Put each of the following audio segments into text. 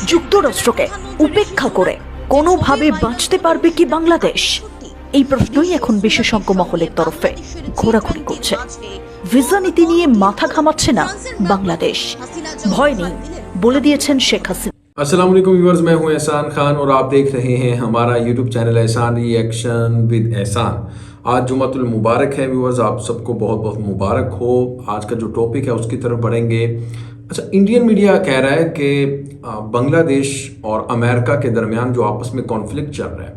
যুক্তরাষ্ট্রকে উপেক্ষা করে কোনোভাবে বাঁচতে পারবে কি বাংলাদেশ? এই প্রশ্নই এখন বিশেষজ্ঞ মহলের তরফে ঘোরাঘুরি করছে। ভিসা নীতি নিয়ে মাথা ঘামাচ্ছে না বাংলাদেশ, ভয় নেই বলে দিয়েছেন শেখ হাসিনা। अस्सलाम वालेकुम व्यूअर्स, मैं हूं एहसान खान और आप देख रहे हैं हमारा यूट्यूब चैनल एहसान रिएक्शन विद एहसान। आज जुमातुल मुबारक है व्यूअर्स, आप सबको बहुत बहुत मुबारक हो। आज का जो टॉपिक है उसकी तरफ बढ़ेंगे। अच्छा, इंडियन मीडिया कह रहा है कि बांग्लादेश और अमेरिका के दरमियान जो आपस में कॉन्फ्लिक्ट चल रहा है,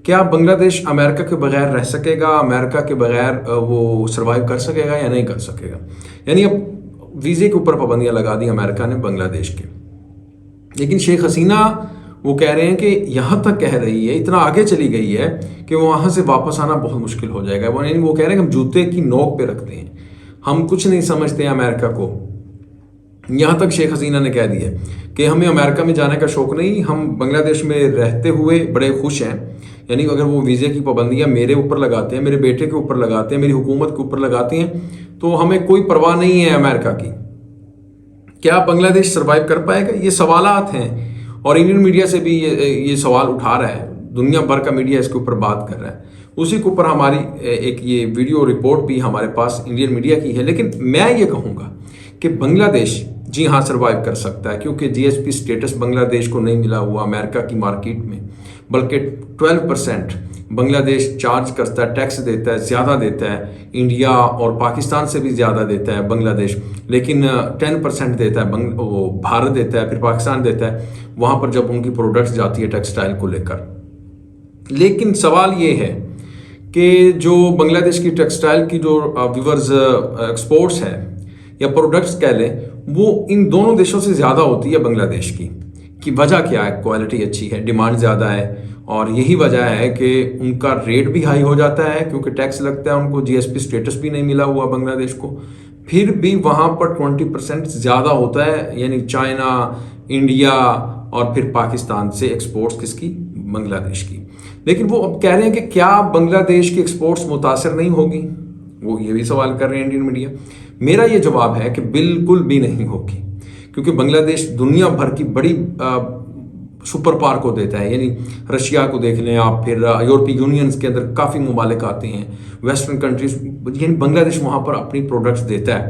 क्या बांग्लादेश अमेरिका के बगैर रह सकेगा, अमेरिका के बगैर वो सर्वाइव कर सकेगा या नहीं कर सकेगा। यानी अब वीज़े के ऊपर पाबंदियां लगा दी अमेरिका ने बांग्लादेश के। लेकिन शेख हसीना वो कह रहे हैं कि यहाँ तक कह रही है, इतना आगे चली गई है कि वो वहाँ से वापस आना बहुत मुश्किल हो जाएगा। वो कह रहे हैं कि हम जूते की नोक पे रखते हैं, हम कुछ नहीं समझते हैं अमेरिका को। यहाँ तक शेख हसीना ने कह दिया कि हमें अमेरिका में जाने का शौक नहीं, हम बांग्लादेश में रहते हुए बड़े खुश हैं। यानी अगर वो वीज़े की पाबंदियाँ मेरे ऊपर लगाते हैं, मेरे बेटे के ऊपर लगाते हैं, मेरी हुकूमत के ऊपर लगाते हैं, तो हमें कोई परवाह नहीं है अमेरिका की। क्या बांग्लादेश सर्वाइव कर पाएगा? ये सवालात हैं और इंडियन मीडिया से भी ये सवाल उठा रहा है, दुनिया भर का मीडिया इसके ऊपर बात कर रहा है। उसी के ऊपर हमारी एक ये वीडियो रिपोर्ट भी हमारे पास इंडियन मीडिया की है। लेकिन मैं ये कहूँगा कि बांग्लादेश जी हाँ सर्वाइव कर सकता है, क्योंकि जीएसपी स्टेटस बांग्लादेश को नहीं मिला हुआ अमेरिका की मार्केट में, बल्कि 12% बांग्लादेश चार्ज करता है, टैक्स देता है, ज़्यादा देता है। इंडिया और पाकिस्तान से भी ज़्यादा देता है बांग्लादेश, लेकिन 10% देता है वो भारत देता है, फिर पाकिस्तान देता है वहाँ पर जब उनकी प्रोडक्ट्स जाती है टेक्सटाइल को लेकर। लेकिन सवाल ये है कि जो बांग्लादेश की टेक्सटाइल की जो व्यूअर्स एक्सपोर्ट्स है या प्रोडक्ट्स कह लें, वो इन दोनों देशों से ज़्यादा होती है बांग्लादेश की वजह क्या है? क्वालिटी अच्छी है, डिमांड ज़्यादा है, और यही वजह है कि उनका रेट भी हाई हो जाता है क्योंकि टैक्स लगता है उनको, जीएसपी स्टेटस भी नहीं मिला हुआ बांग्लादेश को। फिर भी वहाँ पर 20% ज़्यादा होता है, यानी चाइना, इंडिया और फिर पाकिस्तान से एक्सपोर्ट्स किसकी? बांग्लादेश की। लेकिन वो अब कह रहे हैं कि क्या बांग्लादेश की एक्सपोर्ट्स मुतासर नहीं होगी? वो ये भी सवाल कर रहे हैं इंडियन मीडिया। मेरा ये जवाब है कि बिल्कुल भी नहीं होगी, क्योंकि बांग्लादेश दुनिया भर की बड़ी सुपर पावर को देता है। यानी रशिया को देख लें आप, फिर यूरोपीय यूनियंस के अंदर काफ़ी ममालिक आते हैं, वेस्टर्न कंट्रीज, यानी बांग्लादेश वहाँ पर अपनी प्रोडक्ट्स देता है।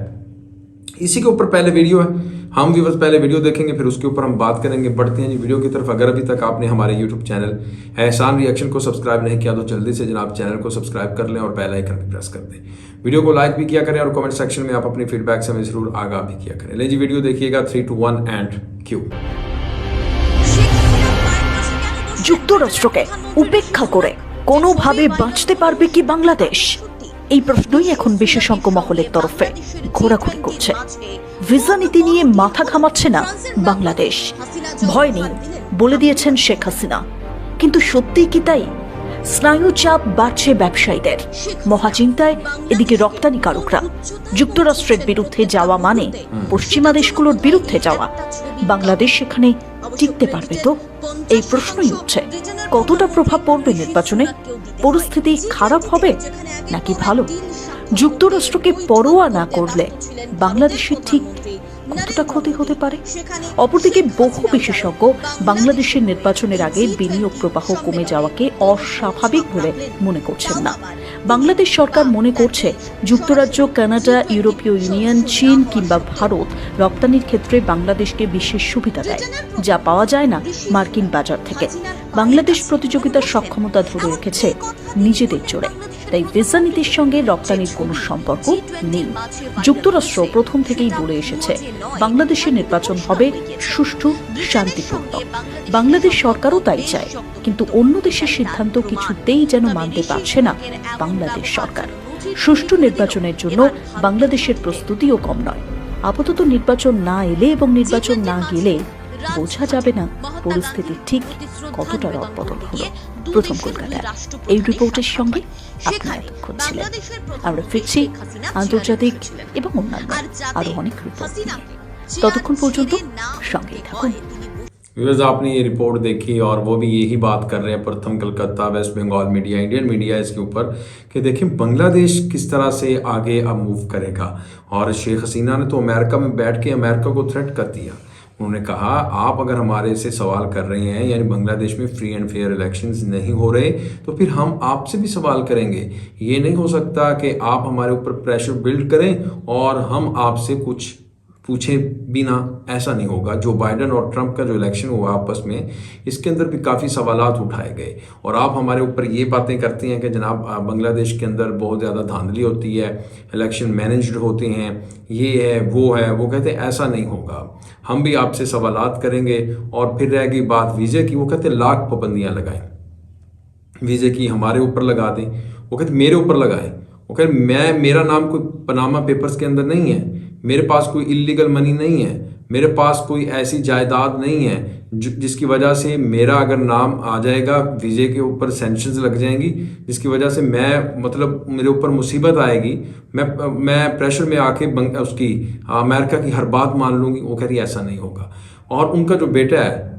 इसी के ऊपर पहले वीडियो है, हम भी बस पहले वीडियो देखेंगे, फिर उसके ऊपर हम बात करेंगे। बढ़ते हैं जी वीडियो की तरफ। अगर अभी तक आपने हमारे यूट्यूब चैनल एहसान रिएक्शन को सब्सक्राइब नहीं किया तो जल्दी से जनाब चैनल को सब्सक्राइब कर लें और बेल आइकन भी प्रेस कर दें। वीडियो को लाइक भी किया करें और कमेंट सेक्शन में आप अपनी फीडबैक से हमें जरूर आगाह भी किया करें। ले जी वीडियो देखिएगा, 3, 2, 1 एंड क्यू। যুক্তরাষ্ট্রকে উপেক্ষা করে কোনোভাবে বাঁচতে পারবে কি বাংলাদেশ? এই প্রশ্নই এখন বিশেষজ্ঞ মহলের তরফে ঘোরাঘুরি করছে। ভিসা নীতি নিয়ে মাথা ঘামাচ্ছে না বাংলাদেশ, ভয় নেই বলে দিয়েছেন শেখ হাসিনা। কিন্তু সত্যিই কি তাই? স্নায়ু চাপ বাড়ছে ব্যবসায়ীদের, মহাচিন্তায় এদিকে রপ্তানিকারকরা। যুক্তরাষ্ট্রের বিরুদ্ধে যাওয়া মানে পশ্চিমা দেশগুলোর বিরুদ্ধে যাওয়া। বাংলাদেশ সেখানে টিকতে পারবে তো? এই প্রশ্নই উঠছে। কতটা প্রভাব পড়বে নির্বাচনে? পরিস্থিতি খারাপ হবে নাকি ভালো? যুক্তরাষ্ট্রকে পরোয়া না করলে বাংলাদেশের ঠিক কতটা ক্ষতি হতে পারে? অপরদিকে বহু বিশেষজ্ঞ বাংলাদেশের নির্বাচনের আগে বিনিয়োগ প্রবাহ কমে যাওয়াকে অস্বাভাবিক বলে মনে করছেন না। বাংলাদেশ সরকার মনে করছে যুক্তরাজ্য, কানাডা, ইউরোপীয় ইউনিয়ন, চীন কিংবা ভারত রপ্তানির ক্ষেত্রে বাংলাদেশকে বিশেষ সুবিধা দেয়, যা পাওয়া যায় না মার্কিন বাজার থেকে। বাংলাদেশ প্রতিযোগিতার সক্ষমতা ধরে রেখেছে নিজেদের জোরে, তাই ভিসা নীতির সঙ্গে রপ্তানির কোনো সম্পর্ক নেই। যুক্তরাষ্ট্র প্রথম থেকেই বলে এসেছে বাংলাদেশের নির্বাচন হবে সুষ্ঠু, শান্তিপূর্ণ। বাংলাদেশ সরকারও তাই চায়, কিন্তু অন্য দেশের সিদ্ধান্ত কিছুতেই যেন মানতে পারছে না বাংলাদেশ সরকার। সুষ্ঠু নির্বাচনের জন্য বাংলাদেশের প্রস্তুতিও কম নয়। আপাতত নির্বাচন না এলে এবং নির্বাচন না গেলে বোঝা যাবে না পরিস্থিতি ঠিক কতটা রদবদল হলো। প্রথম কলকাতায় এই রিপোর্টের সঙ্গে আপনারা এতক্ষণ ছিলেন। আমরা ফিরছি আন্তর্জাতিক এবং অন্যান্য আরো অনেক রিপোর্ট নিয়ে। ততক্ষণ পর্যন্ত সঙ্গেই থাকুন। व्यूअर्स, आपने ये रिपोर्ट देखी और वो भी यही बात कर रहे हैं प्रथम Calcutta, West Bengal media, Indian media इसके ऊपर कि देखिए बांग्लादेश किस तरह से आगे अब मूव करेगा। और शेख हसीना ने तो अमेरिका में बैठ के अमेरिका को थ्रेट कर दिया। उन्होंने कहा आप अगर हमारे से सवाल कर रहे हैं यानी बांग्लादेश में फ्री एंड फेयर इलेक्शंस नहीं हो रहे तो फिर हम आपसे भी सवाल करेंगे। ये नहीं हो सकता कि आप हमारे ऊपर प्रेशर बिल्ड करें और हम आपसे कुछ पूछे बिना, ऐसा नहीं होगा। जो बाइडेन और ट्रंप का जो इलेक्शन हुआ आपस में, इसके अंदर भी काफ़ी सवालात उठाए गए और आप हमारे ऊपर ये बातें करती हैं कि जनाब बांग्लादेश के अंदर बहुत ज़्यादा धांधली होती है, इलेक्शन मैनेज्ड होते हैं, ये है वो है। वो कहते हैं ऐसा नहीं होगा, हम भी आपसे सवालात करेंगे। और फिर रह गई बात वीज़े की, वो कहते लाख पाबंदियाँ लगाएं, वीज़े की हमारे ऊपर लगा दें। वो कहते मेरे ऊपर लगाएं। वो कहते मेरा नाम कोई पनामा पेपर्स के अंदर नहीं है, मेरे पास कोई इलीगल मनी नहीं है, मेरे पास कोई ऐसी जायदाद नहीं है जिसकी वजह से मेरा अगर नाम आ जाएगा वीज़े के ऊपर सेंक्शंस लग जाएंगी, जिसकी वजह से मैं मतलब मेरे ऊपर मुसीबत आएगी, मैं प्रेशर में आके उसकी अमेरिका की हर बात मान लूँगी। वो कह रही ऐसा नहीं होगा। और उनका जो बेटा है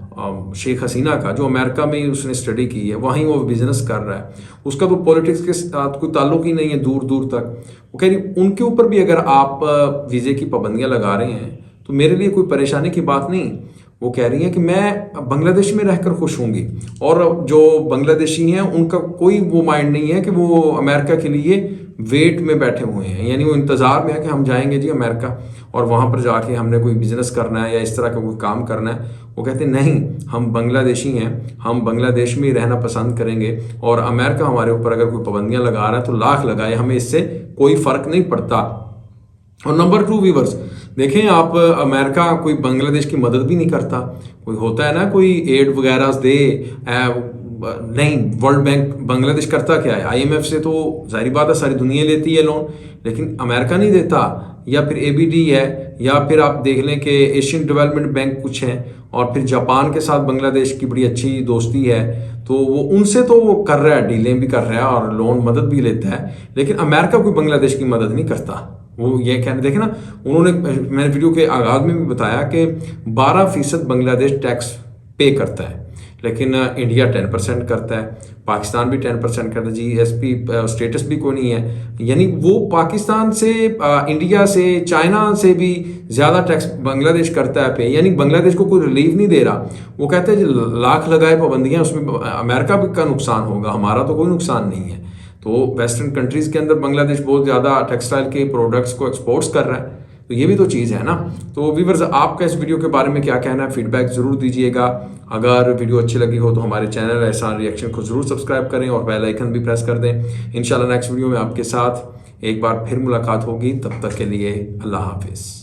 शेख हसीना का, जो अमेरिका में उसने स्टडी की है, वहीं वो बिजनेस कर रहा है, उसका तो पॉलिटिक्स के साथ कोई ताल्लुक ही नहीं है दूर दूर तक। वो कह रही उनके ऊपर भी अगर आप वीज़े की पाबंदियां लगा रहे हैं तो मेरे लिए कोई परेशानी की बात नहीं। वो कह रही हैं कि मैं बांग्लादेश में रहकर खुश होंगी और जो बांग्लादेशी हैं उनका कोई वो माइंड नहीं है कि वो अमेरिका के लिए वेट में बैठे हुए हैं, यानी वो इंतज़ार में है कि हम जाएंगे जी अमेरिका और वहाँ पर जाके हमने कोई बिजनेस करना है या इस तरह का कोई काम करना है। वो कहते नहीं, हम बांग्लादेशी हैं, हम बांग्लादेश में ही रहना पसंद करेंगे और अमेरिका हमारे ऊपर अगर कोई पाबंदियाँ लगा रहा है तो लाख लगाए, हमें इससे कोई फ़र्क नहीं पड़ता। और नंबर 2 व्यूवर्स देखें आप, अमेरिका कोई बांग्लादेश की मदद भी नहीं करता। कोई होता है ना कोई एड वगैरह दे, नहीं, वर्ल्ड बैंक बांग्लादेश करता क्या है, IMF से तो जाहिर बात है सारी दुनिया लेती है लोन, लेकिन अमेरिका नहीं देता। या फिर ABD है, या फिर आप देख लें कि एशियन डेवलपमेंट बैंक कुछ है, और फिर जापान के साथ बांग्लादेश की बड़ी अच्छी दोस्ती है, तो वो उनसे तो वो कर रहा है, डीलें भी कर रहा है और लोन मदद भी लेता है, लेकिन अमेरिका कोई बांग्लादेश की मदद नहीं करता। वो ये कहने देखे ना, उन्होंने, मैंने वीडियो के आगाज में भी बताया कि 12% बांग्लादेश टैक्स पे करता है, लेकिन इंडिया 10% करता है, पाकिस्तान भी 10% करता है, GSP स्टेटस भी कोई नहीं है। यानी वो पाकिस्तान से, इंडिया से, चाइना से भी ज़्यादा टैक्स बांग्लादेश करता है पे, यानी बांग्लादेश को कोई रिलीफ नहीं दे रहा। वो कहते हैं लाख लगाए पाबंदियाँ, उसमें अमेरिका भी का नुकसान होगा, हमारा तो कोई नुकसान नहीं है। तो वेस्टर्न कंट्रीज़ के अंदर बांग्लादेश बहुत ज़्यादा टेक्सटाइल के प्रोडक्ट्स को एक्सपोर्ट्स कर रहा है, तो ये भी तो चीज़ है ना। तो व्यूअर्स, आपका इस वीडियो के बारे में क्या कहना है, फीडबैक ज़रूर दीजिएगा। अगर वीडियो अच्छी लगी हो तो हमारे चैनल एहसान रिएक्शन को ज़रूर सब्सक्राइब करें और बेल आइकन भी प्रेस कर दें। इंशाल्लाह नेक्स्ट वीडियो में आपके साथ एक बार फिर मुलाकात होगी, तब तक के लिए अल्लाह हाफिज़।